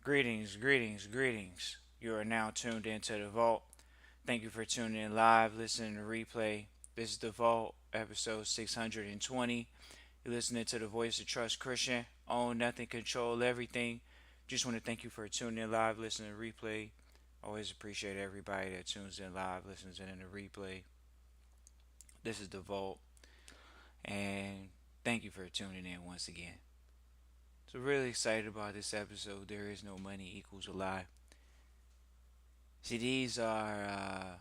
Greetings, greetings, greetings. You are now tuned into the Vault. Thank you for tuning in live, listening to replay. This is the Vault, episode 620. You're listening to the voice of Trust Christian. Own nothing, control everything. Just want to thank you for tuning in live, listening to replay. Always appreciate everybody that tunes in live, listens in the replay. This is the Vault, and thank you for tuning in once again. So really excited about this episode. There is no money equals a lie. See, these are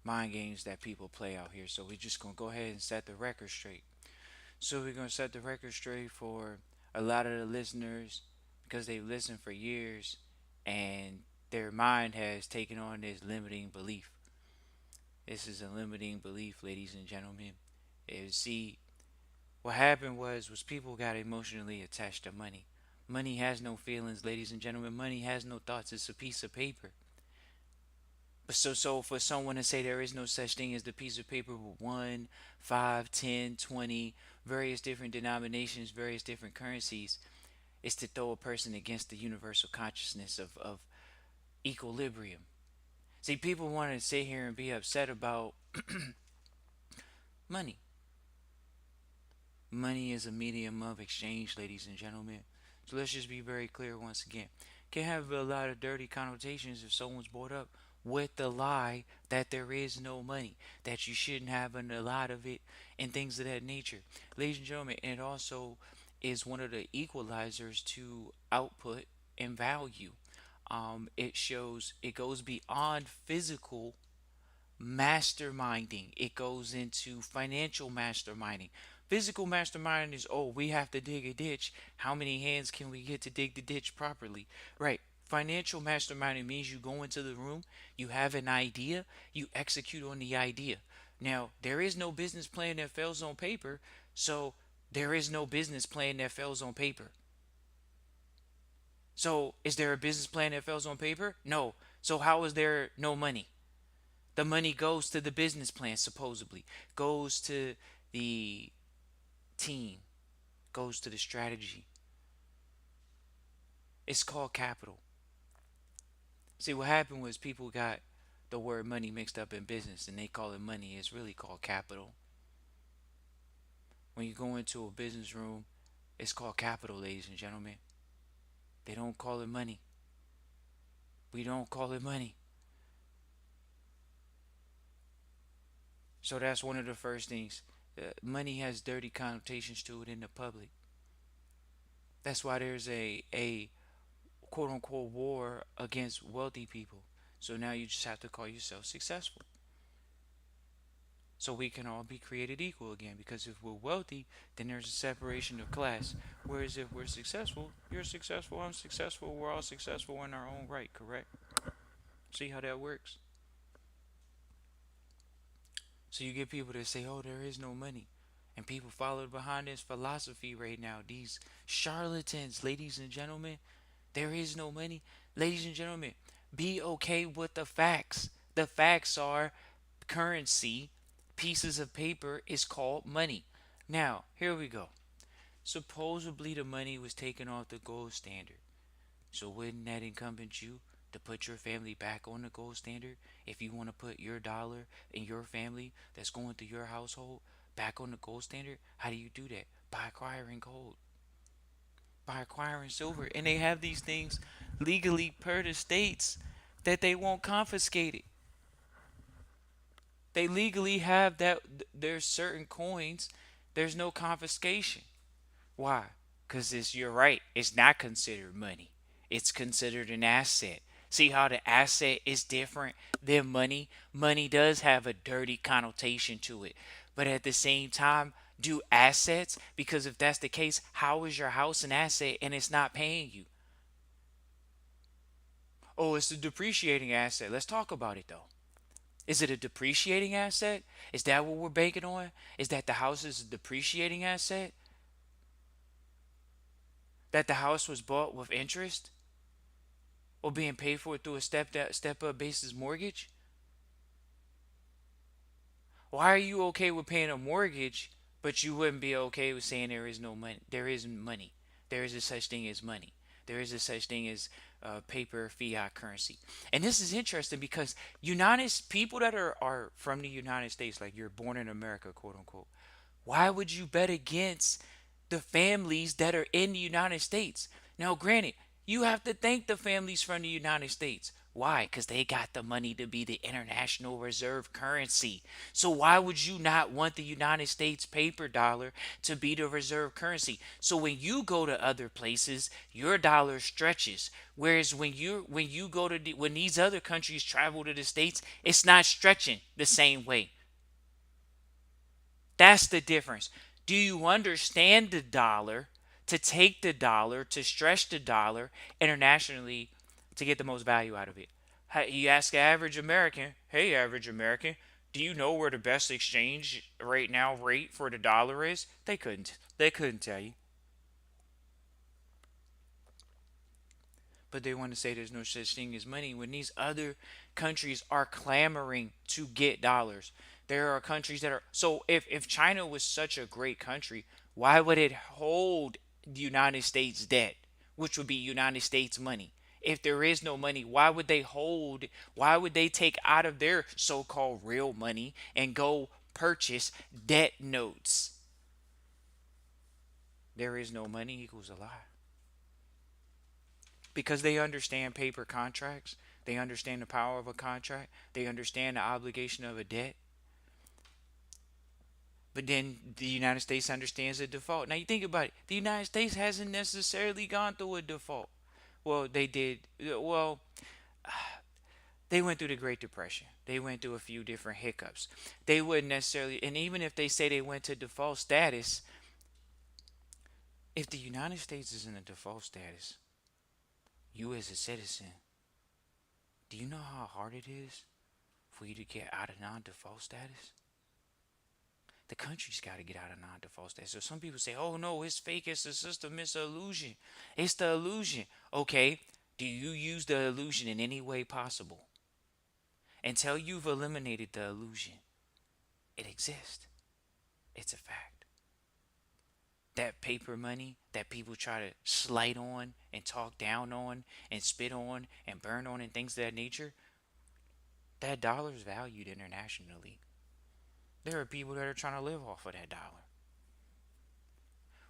mind games that people play out here. So we're just gonna go ahead and set the record straight. So we're gonna set the record straight for a lot of the listeners because they've listened for years and their mind has taken on this limiting belief. This is a limiting belief, ladies and gentlemen. See, what happened was people got emotionally attached to money. Money has no feelings, ladies and gentlemen. Money has no thoughts. It's a piece of paper. But so for someone to say there is no such thing as the piece of paper with 1, 5, 10, 20, various different denominations, various different currencies, is to throw a person against the universal consciousness of equilibrium. See, people want to sit here and be upset about money. Money is a medium of exchange, ladies and gentlemen. So let's just be very clear once again. Can have a lot of dirty connotations if someone's brought up with the lie that there is no money, that you shouldn't have a lot of it, and things of that nature. Ladies and gentlemen, it also is one of the equalizers to output and value. It shows it goes beyond physical masterminding. It goes into financial masterminding. Physical masterminding is, oh, we have to dig a ditch. How many hands can we get to dig the ditch properly? Right. Financial masterminding means you go into the room, you have an idea, you execute on the idea. Now, there is no business plan that fails on paper, so there is no business plan that fails on paper. So, is there a business plan that fails on paper? No. So, how is there no money? The money goes to the business plan, supposedly, goes to the team, goes to the strategy. It's called capital. See, what happened was people got the word money mixed up in business and they call it money. It's really called capital. When you go into a business room, it's called capital, ladies and gentlemen. They don't call it money. We don't call it money. So that's one of the first things. Money has dirty connotations to it in the public. That's why there's a quote unquote war against wealthy people. So now you just have to call yourself successful. So we can all be created equal again. Because if we're wealthy, then there's a separation of class. Whereas if we're successful, you're successful, I'm successful, we're all successful in our own right, correct? See how that works? So you get people that say, oh, there is no money. And people follow behind this philosophy right now. These charlatans, ladies and gentlemen, there is no money. Ladies and gentlemen, be okay with the facts. The facts are currency, pieces of paper is called money. Now, here we go. Supposedly the money was taken off the gold standard. So wouldn't that incumbent you to put your family back on the gold standard? If you want to put your dollar and your family that's going through your household back on the gold standard, how do you do that? By acquiring gold, by acquiring silver. And they have these things legally per the states that they won't confiscate it. They legally have that. There's certain coins, there's no confiscation. Why? Because you're right, it's not considered money, it's considered an asset. See how the asset is different than money? Money does have a dirty connotation to it. But at the same time, do assets, because if that's the case, how is your house an asset and it's not paying you? Oh, it's a depreciating asset. Let's talk about it though. Is it a depreciating asset? Is that what we're banking on? Is that the house is a depreciating asset? That the house was bought with interest? Or being paid for through a step up basis mortgage? Why are you okay with paying a mortgage, but you wouldn't be okay with saying there is no money? There isn't money. There is a such thing as money. There is a such thing as paper fiat currency. And this is interesting because United people that are from the United States, like you're born in America, quote unquote, why would you bet against the families that are in the United States? Now, granted, you have to thank the families from the United States. Why? Because they got the money to be the international reserve currency. So, why would you not want the United States paper dollar to be the reserve currency? So, when you go to other places, your dollar stretches. Whereas when you go to when these other countries travel to the States, it's not stretching the same way. That's the difference. Do you understand the dollar, to take the dollar, to stretch the dollar internationally to get the most value out of it? You ask an average American, hey, average American, do you know where the best exchange right now rate for the dollar is? They couldn't. They couldn't tell you. But they want to say there's no such thing as money when these other countries are clamoring to get dollars. There are countries that are so if China was such a great country, why would it hold the United States debt, which would be United States money? If there is no money, why would they take out of their so-called real money and go purchase debt notes? There is no money equals a lie. Because they understand paper contracts, they understand the power of a contract, they understand the obligation of a debt. But then the United States understands a default. Now you think about it, the United States hasn't necessarily gone through a default. Well, they did. Well, they went through the Great Depression. They went through a few different hiccups. They wouldn't necessarily, and even if they say they went to default status, if the United States is in a default status, you as a citizen, do you know how hard it is for you to get out of non-default status? The country's got to get out of non-default status. So some people say, "Oh no, it's fake. It's the system. It's the illusion. It's the illusion." Okay, do you use the illusion in any way possible? Until you've eliminated the illusion, it exists. It's a fact. That paper money that people try to slight on and talk down on and spit on and burn on and things of that nature, that dollar's valued internationally. There are people that are trying to live off of that dollar.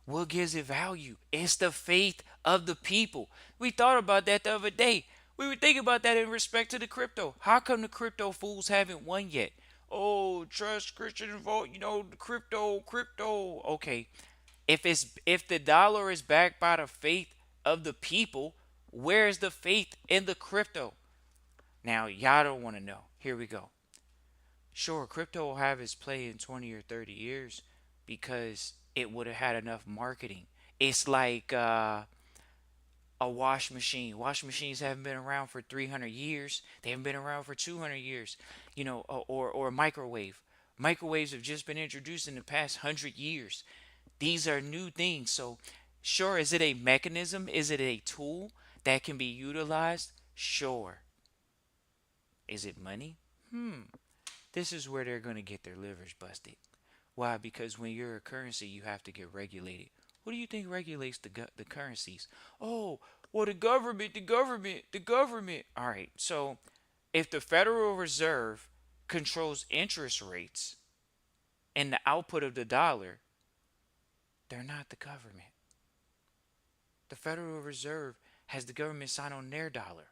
What gives it value? It's the faith of the people. We thought about that the other day. We were thinking about that in respect to the crypto. How come the crypto fools haven't won yet? Oh, trust Christian vote, the crypto. Okay. If the dollar is backed by the faith of the people, where's the faith in the crypto? Now, y'all don't want to know. Here we go. Sure, crypto will have its play in 20 or 30 years because it would have had enough marketing. It's like a wash machine. Wash machines haven't been around for 300 years. They haven't been around for 200 years. Or a microwave. Microwaves have just been introduced in the past 100 years. These are new things. So, sure, is it a mechanism? Is it a tool that can be utilized? Sure. Is it money? This is where they're going to get their livers busted. Why? Because when you're a currency, you have to get regulated. What do you think regulates the currencies? Oh, well, the government. All right. So, if the Federal Reserve controls interest rates and the output of the dollar, they're not the government. The Federal Reserve has the government sign on their dollar.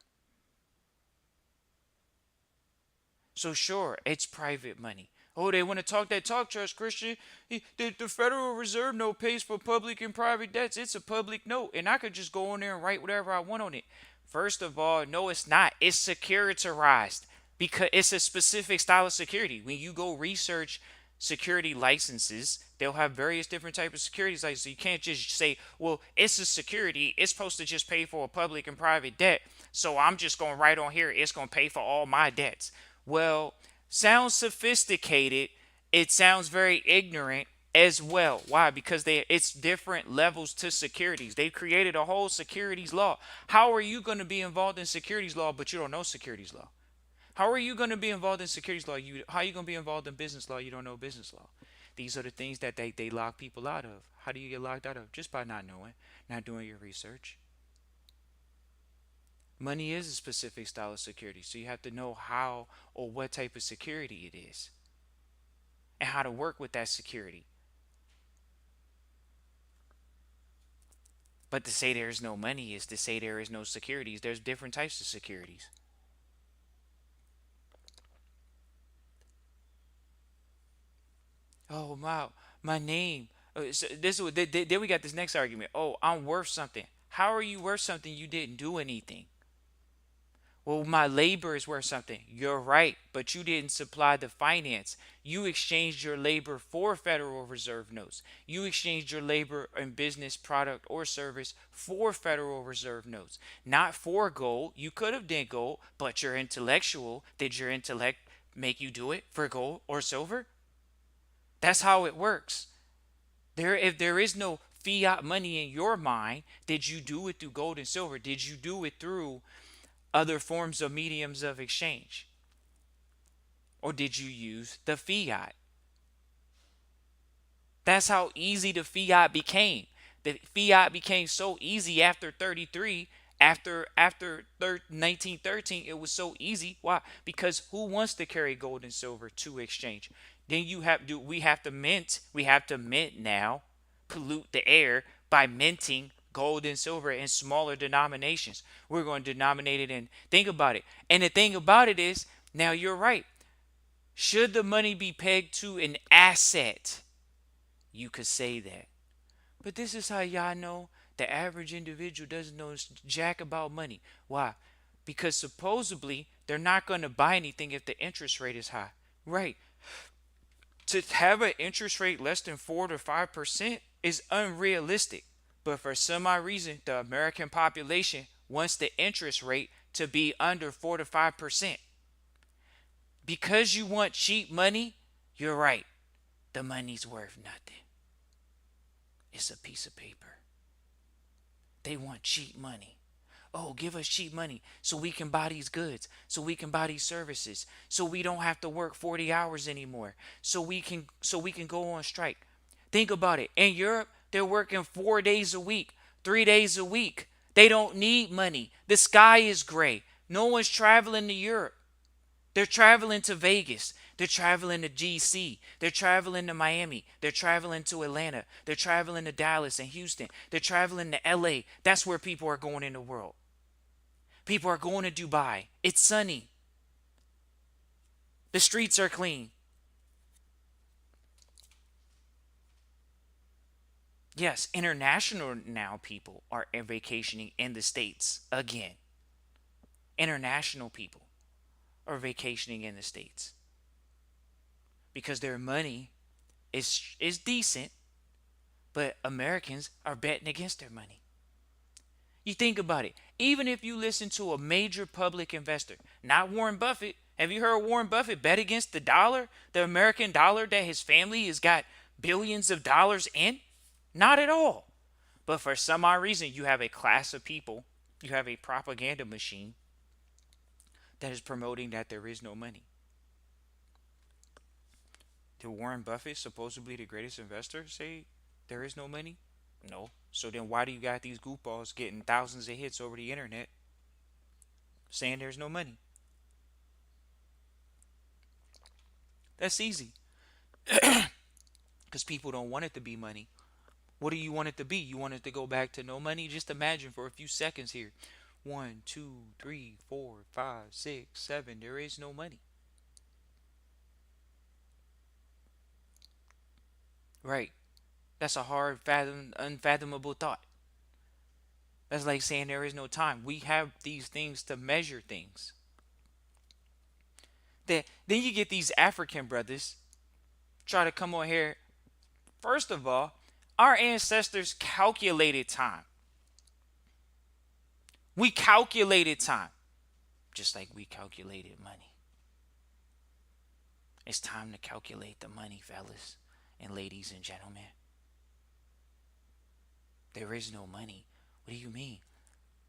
So sure, it's private money. Oh, they want to talk that talk, Trust Christian. The Federal Reserve note pays for public and private debts. It's a public note, and I could just go on there and write whatever I want on it. First of all, no, it's not. It's securitized because it's a specific style of security. When you go research security licenses, they'll have various different types of securities licenses. So you can't just say, well, it's a security. It's supposed to just pay for a public and private debt. So I'm just going to write on here, it's going to pay for all my debts. Well, sounds sophisticated. It sounds very ignorant as well. Why? Because it's different levels to securities. They've created a whole securities law. How are you going to be involved in securities law but you don't know securities law? How are you going to be involved in securities law? How are you going to be involved in business law? You don't know business law. These are the things that they lock people out of. How do you get locked out of? Just by not knowing, not doing your research. Money is a specific style of security, so you have to know how or what type of security it is and how to work with that security. But to say there is no money is to say there is no securities. There's different types of securities. Oh my name. So then we got this next argument. Oh, I'm worth something. How are you worth something? You didn't do anything. Well, my labor is worth something. You're right, but you didn't supply the finance. You exchanged your labor for Federal Reserve notes. You exchanged your labor and business product or service for Federal Reserve notes, not for gold. You could have done gold, but you're intellectual. Did your intellect make you do it for gold or silver? That's how it works. If there is no fiat money in your mind, did you do it through gold and silver? Did you do it through other forms of mediums of exchange? Or did you use the fiat? That's how easy the fiat became. The fiat became so easy after 33, after 1913, it was so easy. Why? Because who wants to carry gold and silver to exchange? Then you have do we have to mint. We have to mint now, pollute the air by minting gold and silver in smaller denominations. We're going to denominate it in. Think about it. And the thing about it is, now you're right. Should the money be pegged to an asset? You could say that. But this is how y'all know the average individual doesn't know jack about money. Why? Because supposedly they're not going to buy anything if the interest rate is high. Right. To have an interest rate less than 4 to 5% is unrealistic. But for some odd reason, the American population wants the interest rate to be under 4 to 5%. Because you want cheap money, you're right. The money's worth nothing. It's a piece of paper. They want cheap money. Oh, give us cheap money so we can buy these goods, so we can buy these services, so we don't have to work 40 hours anymore, so we can go on strike. Think about it. In Europe, they're working 4 days a week, 3 days a week. They don't need money. The sky is gray. No one's traveling to Europe. They're traveling to Vegas. They're traveling to GC. They're traveling to Miami. They're traveling to Atlanta. They're traveling to Dallas and Houston. They're traveling to LA. That's where people are going in the world. People are going to Dubai. It's sunny. The streets are clean. Yes, international now people are vacationing in the States again. International people are vacationing in the States because their money is decent, but Americans are betting against their money. You think about it. Even if you listen to a major public investor, not Warren Buffett. Have you heard Warren Buffett bet against the dollar, the American dollar that his family has got billions of dollars in? Not at all. But for some odd reason, you have a class of people, you have a propaganda machine that is promoting that there is no money. Did Warren Buffett, supposedly the greatest investor, say there is no money? No. So then why do you got these goofballs getting thousands of hits over the internet saying there's no money? That's easy. Because people don't want it to be money. What do you want it to be? You want it to go back to no money? Just imagine for a few seconds here. 1, 2, 3, 4, 5, 6, 7. There is no money. Right. That's a hard, unfathomable thought. That's like saying there is no time. We have these things to measure things. Then you get these African brothers try to come on here. First of all, our ancestors calculated time. We calculated time, just like we calculated money. It's time to calculate the money, fellas and ladies and gentlemen. There is no money. What do you mean?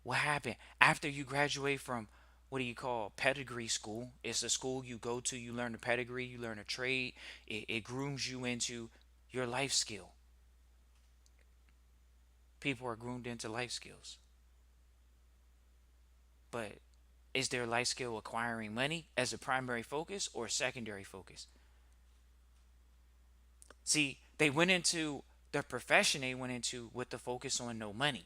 What happened after you graduate from what do you call pedigree school? It's a school you go to, you learn a pedigree, you learn a trade, it grooms you into your life skill. People are groomed into life skills. But is their life skill acquiring money as a primary focus or secondary focus? See, they went into the profession they went into with the focus on no money.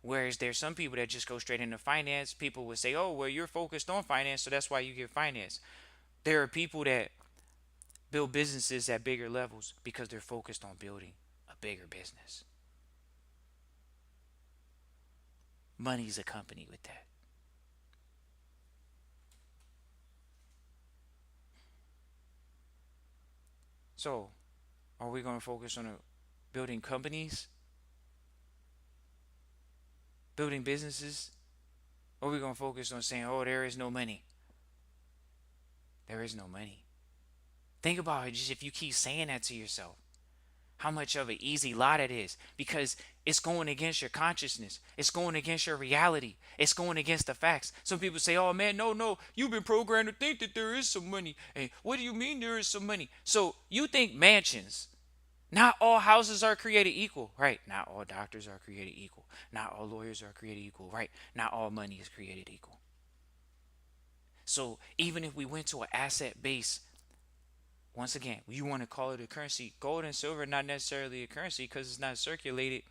Whereas there's some people that just go straight into finance. People would say, oh, well, you're focused on finance, so that's why you get finance. There are people that build businesses at bigger levels because they're focused on building a bigger business. Money's accompanied with that. So, are we going to focus on building companies, building businesses, or are we going to focus on saying, oh, there is no money? There is no money. Think about it just if you keep saying that to yourself, how much of an easy lot it is because it's going against your consciousness. It's going against your reality. It's going against the facts. Some people say, oh man, no, no, you've been programmed to think that there is some money. Hey, what do you mean there is some money? So you think mansions. Not all houses are created equal, right? Not all doctors are created equal. Not all lawyers are created equal, right? Not all money is created equal. So even if we went to an asset base, once again, you want to call it a currency, gold and silver not necessarily a currency because it's not circulated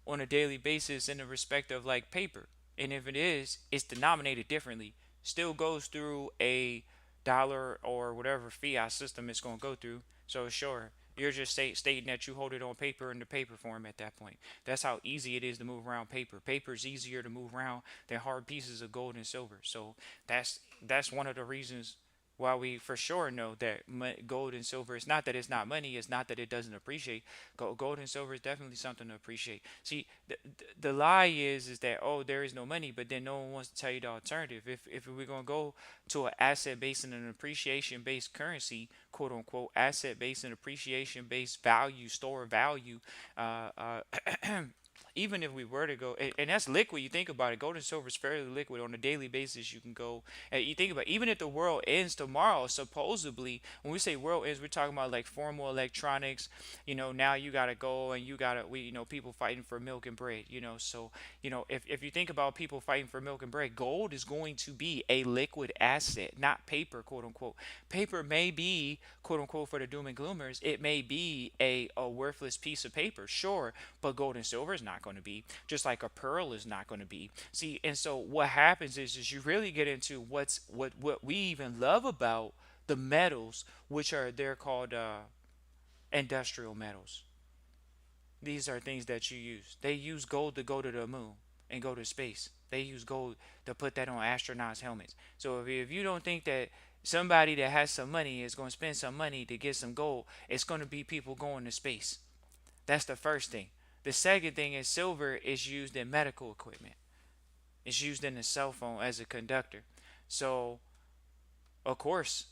on a daily basis in the respect of like paper. And if it is, it's denominated differently. Still goes through a dollar or whatever fiat system it's going to go through. So sure, you're just stating that you hold it on paper in the paper form at that point. That's how easy it is to move around paper. Paper is easier to move around than hard pieces of gold and silver. So that's one of the reasons why we for sure know that gold and silver, it's not that it's not money, it's not that it doesn't appreciate. Gold and silver is definitely something to appreciate. See, the lie is that, oh, there is no money, but then no one wants to tell you the alternative. If we're going to go to an asset based and an appreciation based currency, quote unquote, asset based and appreciation based value, store value, uh, uh, even if we were to go, and that's liquid. You think about it, gold and silver is fairly liquid on a daily basis. You can go, and you think about it, even if the world ends tomorrow, supposedly, when we say world ends, we're talking about like formal electronics. Now you gotta go and you gotta, people fighting for milk and bread. So if you think about people fighting for milk and bread, gold is going to be a liquid asset, not paper, quote unquote. Paper may be, quote unquote, for the doom and gloomers, it may be a worthless piece of paper, sure, but gold and silver is not going to be, just like a pearl is not going to be. See, and so what happens is you really get into what we even love about the metals, which are they're called industrial metals. These are things that you use. They use gold to go to the moon and go to space. They use gold to put that on astronauts' helmets. So if you don't think that somebody that has some money is going to spend some money to get some gold, it's going to be people going to space. That's the first thing. The second thing is silver is used in medical equipment. It's used in a cell phone as a conductor. So, of course,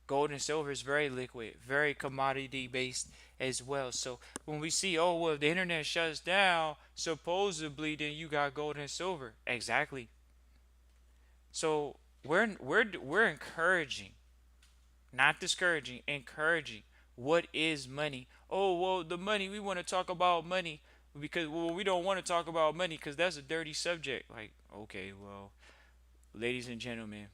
gold and silver is very liquid, very commodity based as well. So when we see, oh well, the internet shuts down, supposedly then you got gold and silver. Exactly. So we're encouraging, not discouraging, encouraging. What is money? Oh well, the money. We want to talk about money because well we don't want to talk about money because that's a dirty subject. Like okay, well, ladies and gentlemen,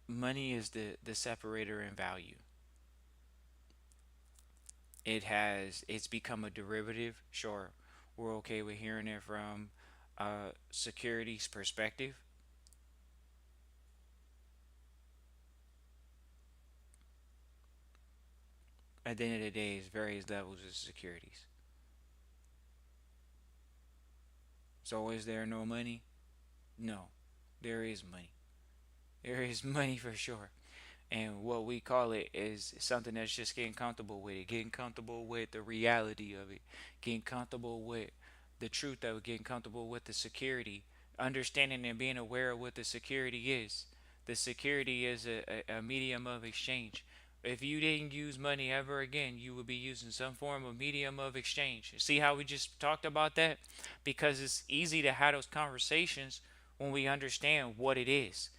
money is the separator in value. It's become a derivative. Sure, we're okay with hearing it from security's perspective. At the end of the day, it's various levels of securities. So is there no money? No, there is money. There is money for sure. And what we call it is something that's just getting comfortable with it, getting comfortable with the reality of it, getting comfortable with the truth of it, getting comfortable with the security, understanding and being aware of what the security is. The security is a medium of exchange. If you didn't use money ever again, you would be using some form of medium of exchange. See how we just talked about that? Because it's easy to have those conversations when we understand what it is.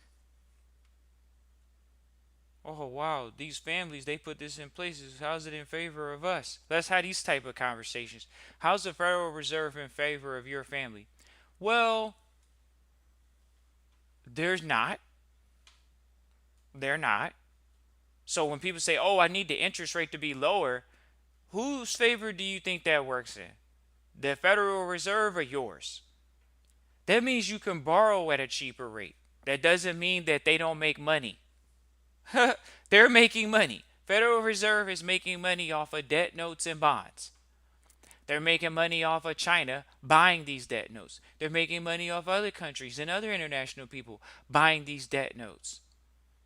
Oh wow, these families they put this in places. How's it in favor of us? Let's have these type of conversations. How's the Federal Reserve in favor of your family? Well, there's not. They're not. So when people say, "Oh, I need the interest rate to be lower," whose favor do you think that works in? The Federal Reserve or yours? That means you can borrow at a cheaper rate. That doesn't mean that they don't make money. They're making money. Federal Reserve is making money off of debt notes and bonds. They're making money off of China buying these debt notes. They're making money off other countries and other international people buying these debt notes.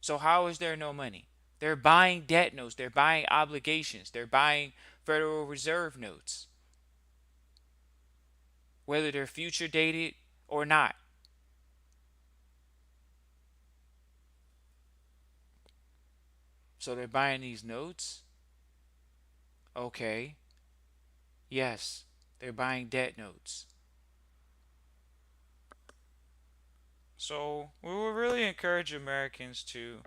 So how is there no money? They're buying debt notes. They're buying obligations. They're buying Federal Reserve notes, whether they're future dated or not. So they're buying these notes. Okay. Yes, they're buying debt notes. So we would really encourage Americans to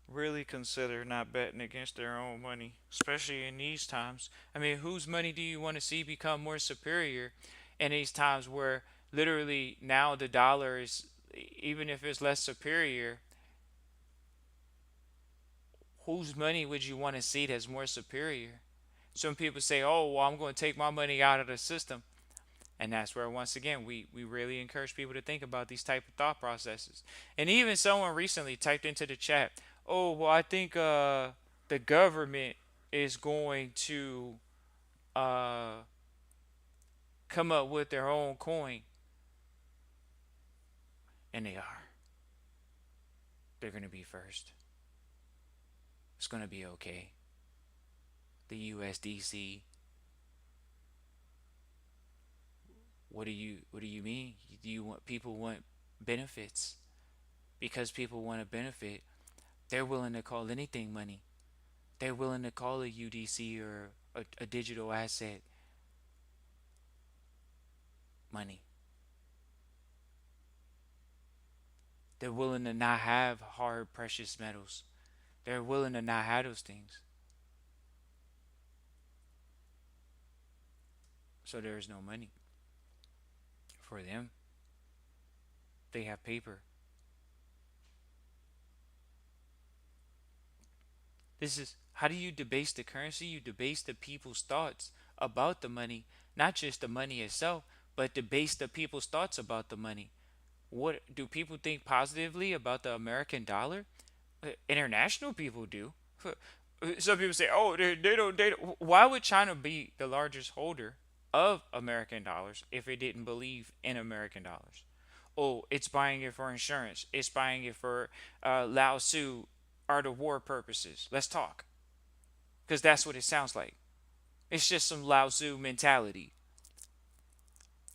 really consider not betting against their own money, especially in these times. I mean, whose money do you want to see become more superior in these times where literally now the dollar is, even if it's less superior, whose money would you want to see that's more superior? Some people say, oh, well, I'm going to take my money out of the system. And that's where, once again, we really encourage people to think about these type of thought processes. And even someone recently typed into the chat, oh, well, I think the government is going to uh, come up with their own coin. And they are. They're going to be first. It's going to be okay. The USDC. What do you mean? Do you want people want benefits? Because people want to benefit, they're willing to call anything money. They're willing to call a UDC or a digital asset money. They're willing to not have hard precious metals. They're willing to not have those things. So there is no money for them. They have paper. This is how do you debase the currency? You debase the people's thoughts about the money, not just the money itself, but debase the people's thoughts about the money. What do people think positively about the American dollar? International people do. Some people say, "Oh, they don't. They don't." Why would China be the largest holder of American dollars if it didn't believe in American dollars? Oh, it's buying it for insurance. It's buying it for Lao Tzu art of war purposes. Let's talk, because that's what it sounds like. It's just some Lao Tzu mentality.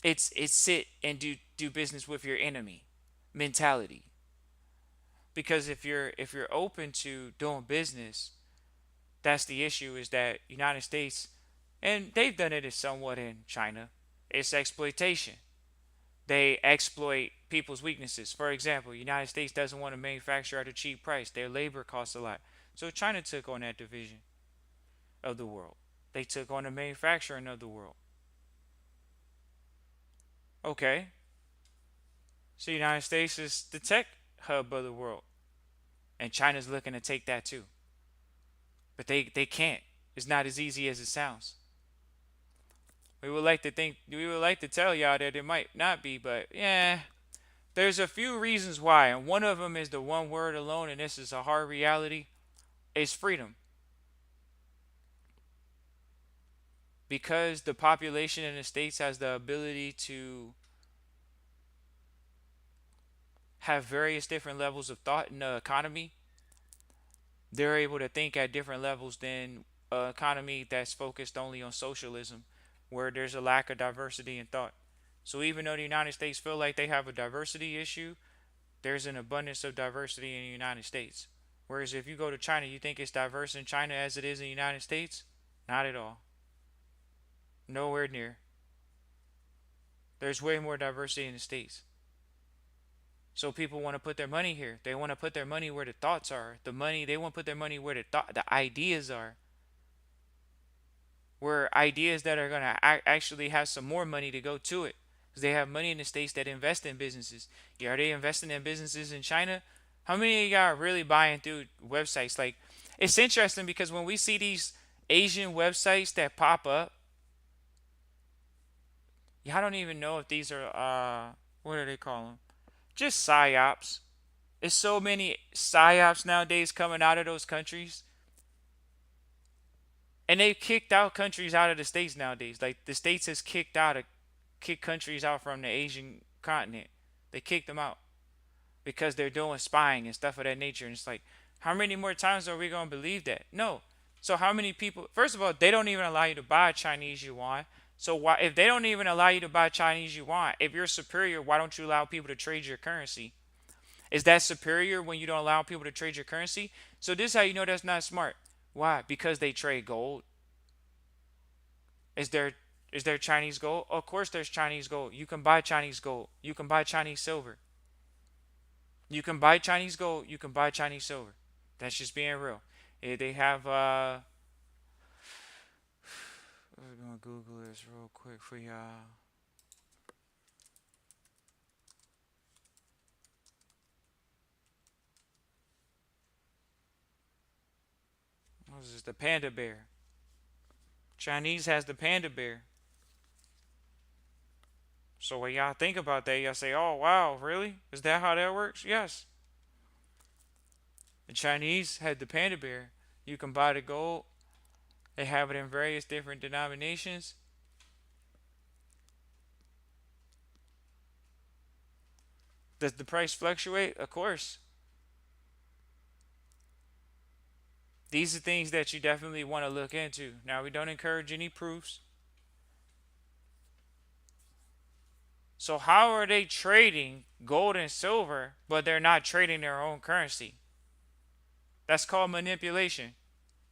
It's sit and do business with your enemy mentality. Because if you're open to doing business, that's the issue. Is that United States, and they've done it somewhat in China. It's exploitation. They exploit people's weaknesses. For example, United States doesn't want to manufacture at a cheap price. Their labor costs a lot. So China took on that division of the world. They took on the manufacturing of the world. Okay. So United States is the tech hub of the world. And China's looking to take that too. But they can't. It's not as easy as it sounds. We would like to tell y'all that it might not be, but yeah, there's a few reasons why, and one of them is the one word alone, and this is a hard reality. It's freedom. Because the population in the states has the ability to have various different levels of thought in the economy, they're able to think at different levels than an economy that's focused only on socialism, where there's a lack of diversity in thought. So even though the United States feel like they have a diversity issue, there's an abundance of diversity in the United States. Whereas if you go to China, you think it's diverse in China as it is in the United States? Not at all. Nowhere near. There's way more diversity in the States. So people want to put their money here. They want to put their money where the thoughts are. The money, they want to put their money where the ideas are. Where ideas that are going to actually have some more money to go to it. Because they have money in the States that invest in businesses. Yeah, are they investing in businesses in China? How many of y'all are really buying through websites? Like, it's interesting because when we see these Asian websites that pop up, y'all don't even know if these are, what do they call them? Just psyops. There's so many psyops nowadays coming out of those countries. And they've kicked out countries out of the States nowadays. Like, the States has kicked countries out from the Asian continent. They kicked them out because they're doing spying and stuff of that nature. And it's like, how many more times are we going to believe that? No. So how many people? First of all, they don't even allow you to buy Chinese yuan. So why, if they don't even allow you to buy Chinese yuan, if you're superior, why don't you allow people to trade your currency? Is that superior when you don't allow people to trade your currency? So this is how you know that's not smart. Why? Because they trade gold. Is there is there Chinese gold? Of course there's Chinese gold. You can buy Chinese gold. You can buy Chinese silver. You can buy Chinese gold. You can buy Chinese silver. That's just being real. They have I'm gonna Google this real quick for y'all. What is this? The panda bear. Chinese has the panda bear. So when y'all think about that, y'all say, "Oh wow, really? Is that how that works?" Yes. The Chinese had the panda bear. You can buy the gold. They have it in various different denominations. Does the price fluctuate? Of course. These are things that you definitely want to look into. Now, we don't encourage any proofs. So, how are they trading gold and silver, but they're not trading their own currency? That's called manipulation.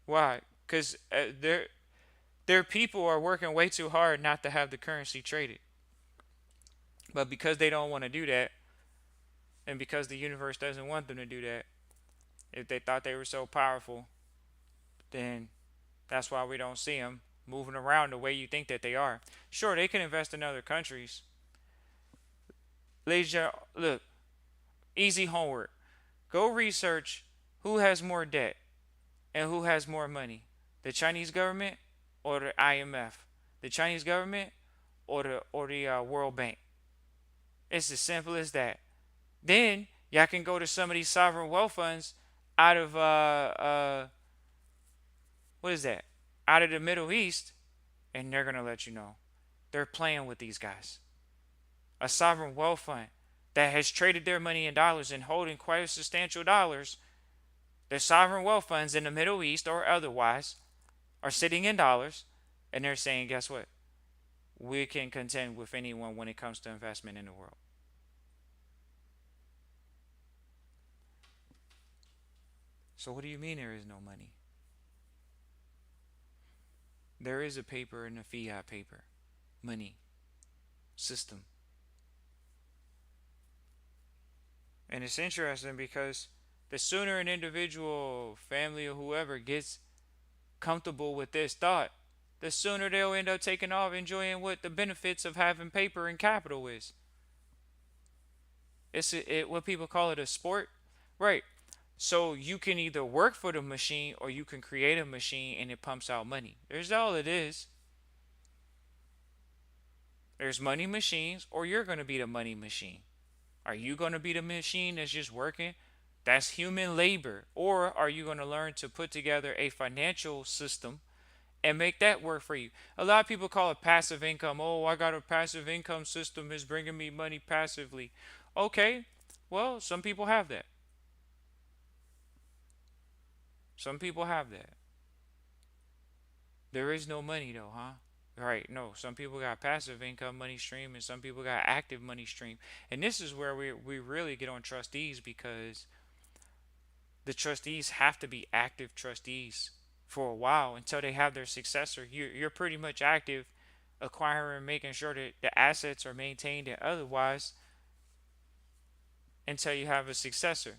Why? Because their people are working way too hard not to have the currency traded. But because they don't want to do that, and because the universe doesn't want them to do that, if they thought they were so powerful, then that's why we don't see them moving around the way you think that they are. Sure, they can invest in other countries. Ladies, look, easy homework. Go research who has more debt and who has more money, the Chinese government or the IMF, the Chinese government or the World Bank. It's as simple as that. Then y'all can go to some of these sovereign wealth funds out of what is that? Out of the Middle East, and they're gonna let you know they're playing with these guys. A sovereign wealth fund that has traded their money in dollars and holding quite a substantial dollars. Their sovereign wealth funds in the Middle East or otherwise are sitting in dollars, and they're saying, guess what? We can contend with anyone when it comes to investment in the world. So what do you mean there is no money? There is a paper in the fiat paper, money system. And it's interesting because the sooner an individual, family, or whoever gets comfortable with this thought, the sooner they'll end up taking off enjoying what the benefits of having paper and capital is. What people call it a sport, right? So you can either work for the machine or you can create a machine and it pumps out money. There's all it is. There's money machines, or you're going to be the money machine. Are you going to be the machine that's just working? That's human labor. Or are you going to learn to put together a financial system and make that work for you? A lot of people call it passive income. Oh, I got a passive income system, is bringing me money passively. Okay, well, some people have that. Some people have that. There is no money though, huh? Right, no. Some people got passive income money stream and some people got active money stream. And this is where we really get on trustees, because the trustees have to be active trustees for a while until they have their successor. You're pretty much active, acquiring, making sure that the assets are maintained, and otherwise until you have a successor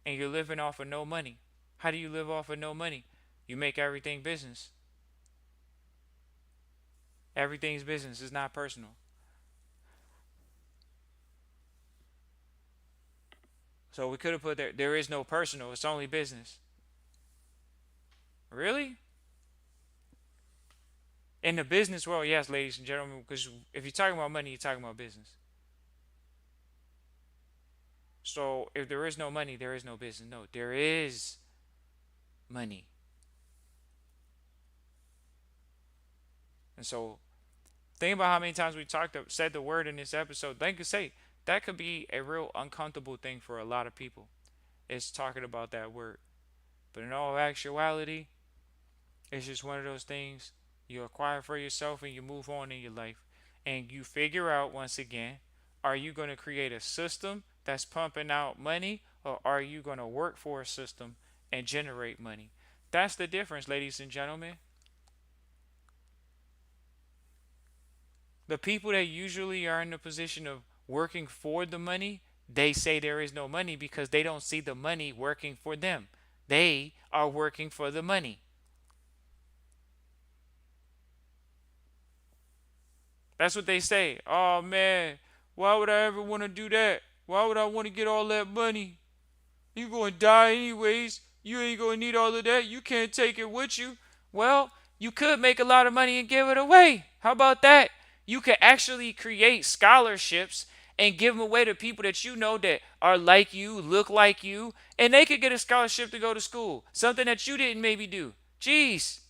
and you're living off of no money. How do you live off of no money? You make everything business. Everything's business. It's not personal. So we could have put there is no personal. It's only business. Really? In the business world, yes, ladies and gentlemen, because if you're talking about money, you're talking about business. So if there is no money, there is no business. No, there is money. And so think about how many times we said the word in this episode. They could say that could be a real uncomfortable thing for a lot of people. It's talking about that word. But in all actuality, it's just one of those things you acquire for yourself and you move on in your life. And you figure out once again, are you going to create a system that's pumping out money, or are you going to work for a system and generate money? That's the difference, ladies and gentlemen. The people that usually are in the position of working for the money, they say there is no money because they don't see the money working for them. They are working for the money. That's what they say. Oh man, why would I ever want to do that? Why would I want to get all that money? You gonna die anyways. You ain't gonna need all of that. You can't take it with you. Well, you could make a lot of money and give it away. How about that? You could actually create scholarships and give them away to people that you know that are like you, look like you, and they could get a scholarship to go to school. Something that you didn't maybe do. Jeez.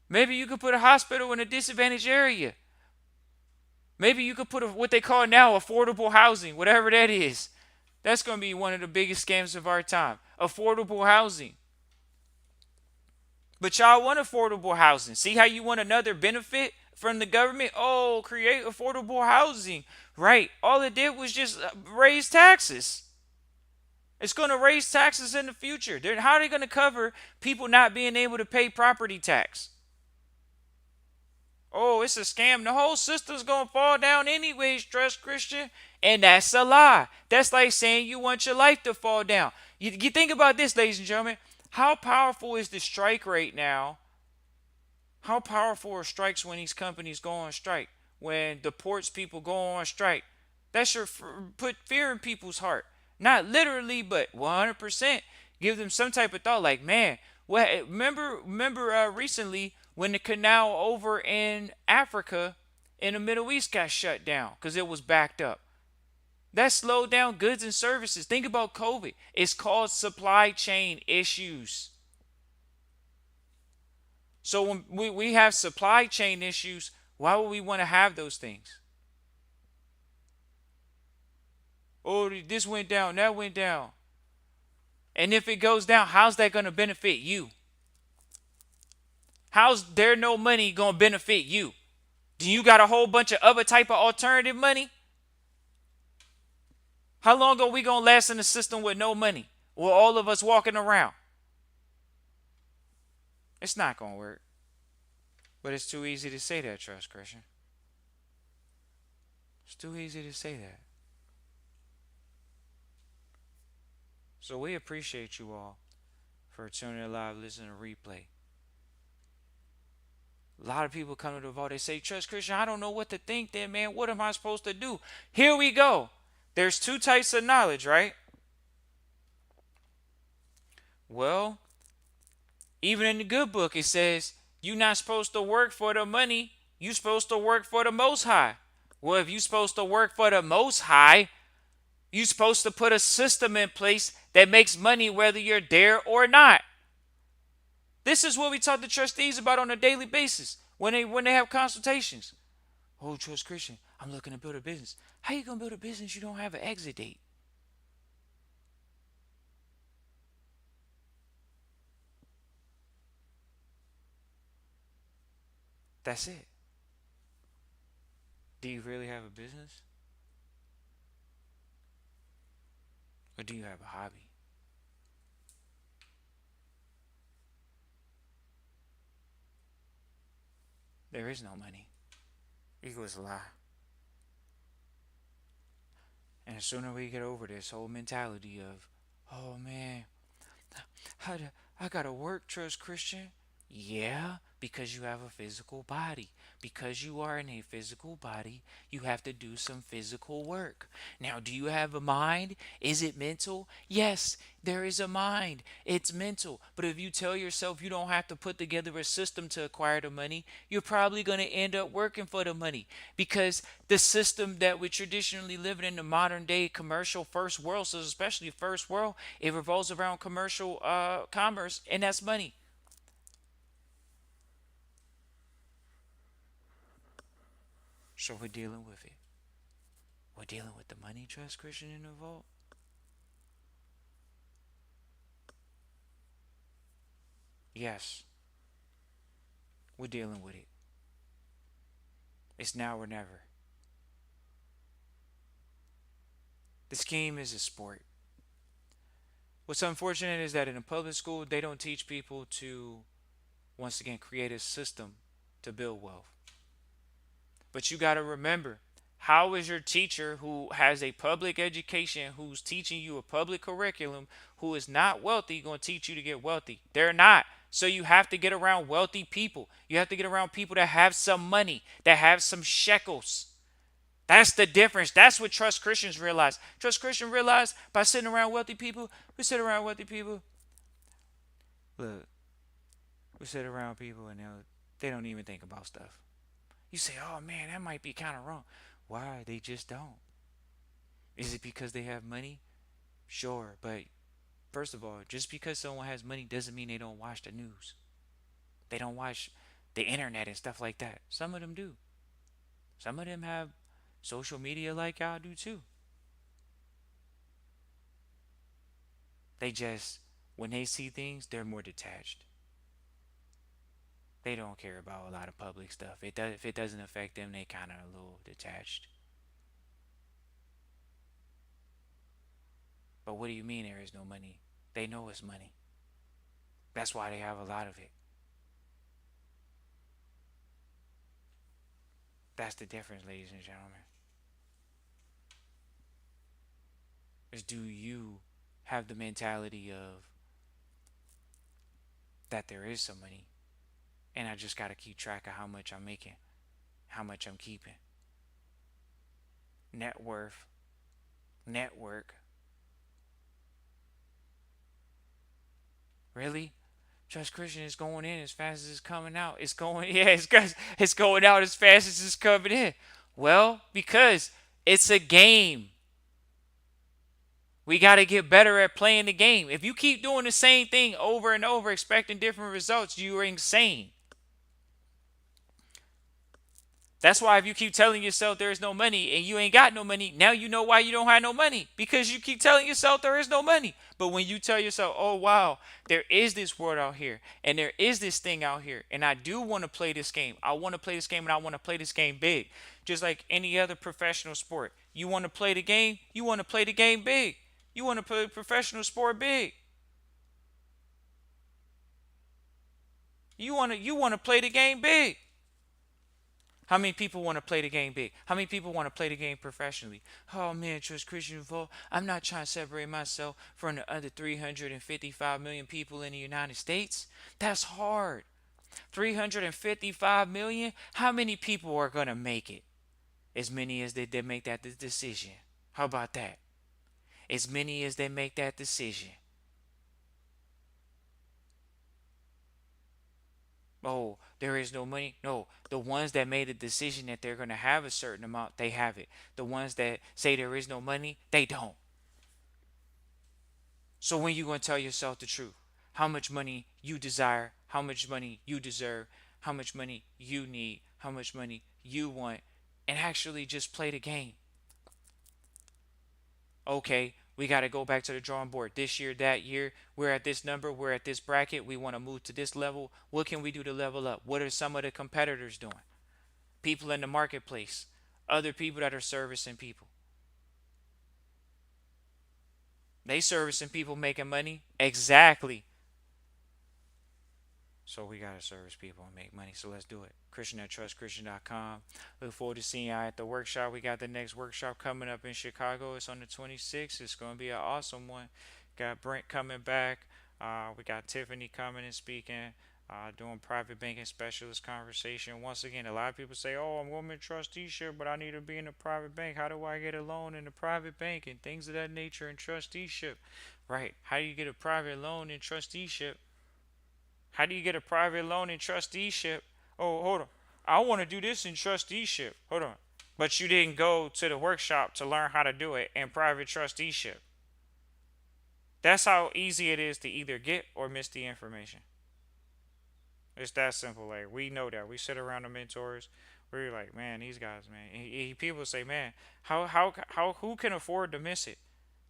Maybe you could put a hospital in a disadvantaged area. Maybe you could put what they call now affordable housing, whatever that is. That's going to be one of the biggest scams of our time. Affordable housing. But y'all want affordable housing. See how you want another benefit from the government? Oh, create affordable housing. Right. All it did was just raise taxes. It's going to raise taxes in the future. How are they going to cover people not being able to pay property tax? Oh, it's a scam. The whole system's going to fall down anyways, Trust Christian. And that's a lie. That's like saying you want your life to fall down. You think about this, ladies and gentlemen. How powerful is the strike rate now? How powerful are strikes when these companies go on strike? When the ports people go on strike? That should put fear in people's heart. Not literally, but 100%. Give them some type of thought like, man, remember recently when the canal over in Africa in the Middle East got shut down because it was backed up. That slowed down goods and services. Think about COVID. It's called supply chain issues. So when we have supply chain issues, why would we want to have those things? Oh, this went down, that went down. And if it goes down, how's that going to benefit you? How's there no money going to benefit you? Do you got a whole bunch of other type of alternative money? How long are we going to last in a system with no money? With all of us walking around? It's not going to work. But it's too easy to say that, Trust Christian. It's too easy to say that. So we appreciate you all for tuning in live, listening to replay. A lot of people come to the vault, they say, Trust Christian, I don't know what to think then, man. What am I supposed to do? Here we go. There's two types of knowledge, right? Well, even in the good book, it says you're not supposed to work for the money. You're supposed to work for the Most High. Well, if you're supposed to work for the Most High, you're supposed to put a system in place that makes money whether you're there or not. This is what we talk to trustees about on a daily basis when they have consultations. Oh, Trust Christian, I'm looking to build a business. How you gonna build a business you don't have an exit date? That's it. Do you really have a business? Or do you have a hobby? There is no money. Ego is a lie. And the sooner we get over this whole mentality of, oh man, how do, I gotta work, trust Christian. Yeah, because you have a physical body. Because you are in a physical body, you have to do some physical work. Now, do you have a mind? Is it mental? Yes, there is a mind. It's mental. But if you tell yourself you don't have to put together a system to acquire the money, you're probably going to end up working for the money because the system that we traditionally live in the modern day commercial first world, so especially first world, it revolves around commercial commerce, and that's money. So we're dealing with it. We're dealing with the money trust Christian in the vault. Yes, we're dealing with it. It's now or never. The scheme is a sport. What's unfortunate is that in a public school, they don't teach people to, once again, create a system to build wealth. But you got to remember, how is your teacher who has a public education, who's teaching you a public curriculum, who is not wealthy, going to teach you to get wealthy? They're not. So you have to get around wealthy people. You have to get around people that have some money, that have some shekels. That's the difference. That's what trust Christians realize. Trust Christians realize by sitting around wealthy people. We sit around wealthy people. Look, we sit around people and they don't even think about stuff. You say, oh man, that might be kind of wrong. Why? They just don't. Is it because they have money? Sure, but first of all, just because someone has money doesn't mean they don't watch the news. They don't watch the internet and stuff like that. Some of them do. Some of them have social media like y'all do too. They just, when they see things, they're more detached. They don't care about a lot of public stuff. If it doesn't affect them, they kind of a little detached. But what do you mean there is no money? They know it's money. That's why they have a lot of it. That's the difference, ladies and gentlemen. Is do you have the mentality of that there is some money and I just got to keep track of how much I'm making, how much I'm keeping. Net worth, network. Really? Trust Christian is going in as fast as it's coming out. It's going, yeah, it's going out as fast as it's coming in. Well, because it's a game. We got to get better at playing the game. If you keep doing the same thing over and over, expecting different results, you are insane. That's why if you keep telling yourself there is no money and you ain't got no money, now you know why you don't have no money. Because you keep telling yourself there is no money. But when you tell yourself, oh wow, there is this world out here and there is this thing out here and I do want to play this game. I want to play this game and I want to play this game big. Just like any other professional sport. You want to play the game, you want to play the game big. You want to play professional sport big. You want to play the game big. How many people want to play the game big? How many people want to play the game professionally? Oh man, trust Christian Vault. I'm not trying to separate myself from the other 355 million people in the United States. That's hard. 355 million? How many people are going to make it? As many as they make that decision. How about that? As many as they make that decision. Oh, there is no money. No, the ones that made a decision that they're going to have a certain amount, they have it. The ones that say there is no money, they don't. So when you going to tell yourself the truth? How much money you desire, how much money you deserve, how much money you need, how much money you want, and actually just play the game. Okay, we got to go back to the drawing board. This year, that year, we're at this number, we're at this bracket, we want to move to this level. What can we do to level up? What are some of the competitors doing? People in the marketplace, other people that are servicing people. They servicing people making money. Exactly. So we gotta service people and make money. So let's do it. Christian at trustchristian.com. Look forward to seeing y'all at the workshop. We got the next workshop coming up in Chicago. It's on the 26th. It's gonna be an awesome one. Got Brent coming back. We got Tiffany coming and speaking. Doing private banking specialist conversation. Once again, a lot of people say, "Oh, I'm going to trusteeship, but I need to be in a private bank. How do I get a loan in a private bank and things of that nature in trusteeship?" Right? How do you get a private loan in trusteeship? How do you get a private loan in trusteeship? Oh, hold on. I want to do this in trusteeship. Hold on. But you didn't go to the workshop to learn how to do it in private trusteeship. That's how easy it is to either get or miss the information. It's that simple. Like, we know that. We sit around the mentors. We're like, man, these guys, man. People say, man, who can afford to miss it?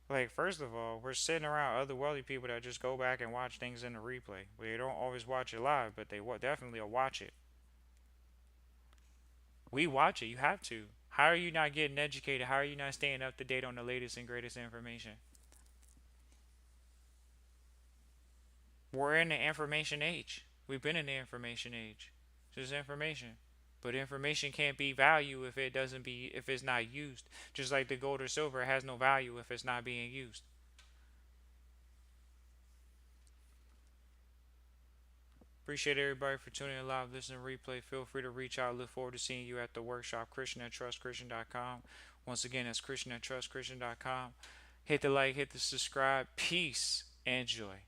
Like, first of all, we're sitting around other wealthy people that just go back and watch things in the replay. They don't always watch it live, but they definitely will watch it. We watch it. You have to. How are you not getting educated? How are you not staying up to date on the latest and greatest information? We're in the information age. We've been in the information age. Just information. But information can't be value if it's not used. Just like the gold or silver has no value if it's not being used. Appreciate everybody for tuning in live, listening, replay. Feel free to reach out. Look forward to seeing you at the workshop. Christian at trustchristian.com. Once again, that's Christian at trustchristian.com. Hit the like, hit the subscribe. Peace and joy.